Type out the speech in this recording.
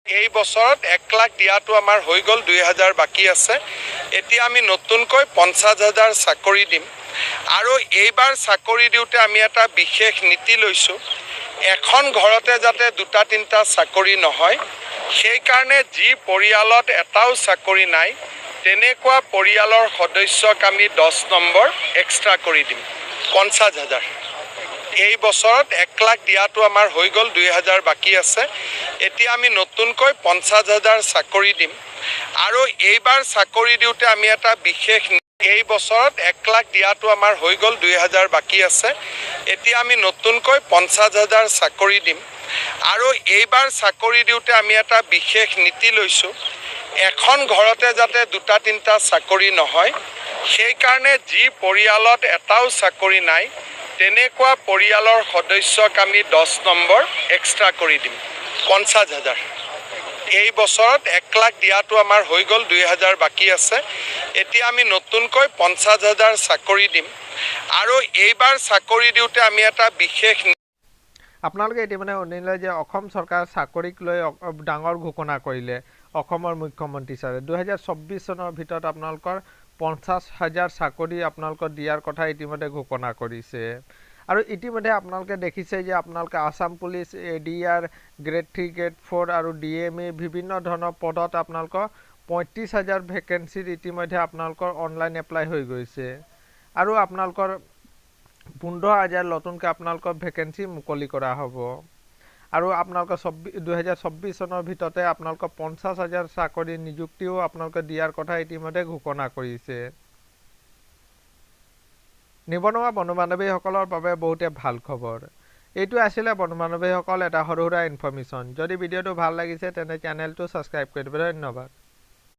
এই বছৰত 1 লাখ দিয়াটো আমাৰ হৈ গ'ল, 2000 বাকী আছে। এতিয়া আমি নতুনকৈ 50,000 চাকৰি দিম আৰু এইবাৰ চাকৰি দিওঁতে আমি এটা বিশেষ নীতি লৈছোঁ। এখন ঘৰতে যাতে 2-3টা চাকৰি নহয়, সেইকাৰণে যি পৰিয়ালত এটাও চাকৰি নাই তেনেকুৱা পৰিয়ালৰ সদস্যক আমি 10 নম্বৰ এক্সট্ৰা কৰি দিম, 50,000। এই বছৰত 1 লাখ দিয়াটো আমাৰ হৈ গ'ল, 2000 বাকী আছে। এতিয়া আমি নতুনকৈ 50,000 চাকৰি দিম আৰু এইবাৰ চাকৰি দিওঁতে আমি এটা বিশেষ এই বছৰত 1 লাখ দিয়াটো আমাৰ হৈ গ'ল, 2000 বাকী আছে। এতিয়া আমি নতুনকৈ 50,000 চাকৰি দিম আৰু এইবাৰ চাকৰি দিওঁতে আমি এটা বিশেষ নীতি লৈছোঁ। এখন ঘৰতে যাতে 2-3টা চাকৰি নহয়, সেইকাৰণে যি পৰিয়ালত এটাও চাকৰি নাই তেনেকুৱা পৰিয়ালৰ সদস্যক আমি 10 নম্বৰ এক্সট্ৰা কৰি দিম, 50,000। এই বছৰত 1 লাখ দিয়াটো আমাৰ হৈ গ'ল, 2000 বাকী আছে। এতিয়া আমি নতুনকৈ 50,000 চাকৰি দিম আৰু এইবাৰ চাকৰি দিওঁতে আমি এটা বিশেষ আপোনালোকে ইতিমধ্যে শুনিলে যে অসম চৰকাৰ চাকৰিক লৈ ডাঙৰ ঘোষণা কৰিলে অসমৰ মুখ্যমন্ত্ৰী ছাৰে 2024 চনৰ ভিতৰত আপোনালোকৰ 50,000 চাকৰি আপোনালোকৰ দিয়াৰ কথা ইতিমধ্যে ঘোষণা কৰিছে। আৰু ইতিমধ্যে আপোনালোকে দেখিছে যে আপোনালোকে Assam police, ADR, grade 3, grade 4 আৰু DMA বিভিন্ন ধৰণৰ পদত আপোনালোকৰ 35,000 ভেকেঞ্চিত ইতিমধ্যে আপোনালোকৰ অনলাইন এপ্লাই হৈ গৈছে আৰু আপোনালোকৰ 15,000 নতুনকৈ আপোনালোকৰ ভেকেঞ্চি মুকলি কৰা হ'ব আৰু আপোনালোকৰ 2024 চনৰ ভিতৰতে আপোনালোকৰ 50,000 চাকৰি নিযুক্তিও আপোনালোকে দিয়াৰ কথা ইতিমধ্যে ঘোষণা কৰিছে। নিবনুৱা বন্ধু বান্ধৱীসকলৰ বাবে বহুতে ভাল খবৰ। এইটো আছিলে বন্ধু বান্ধৱীসকল এটা সৰু সুৰা ইনফৰমেশ্যন। যদি ভিডিঅ'টো ভাল লাগিছে তেনে চেনেলটো ছাবস্ক্ৰাইব কৰি দিব। ধন্যবাদ।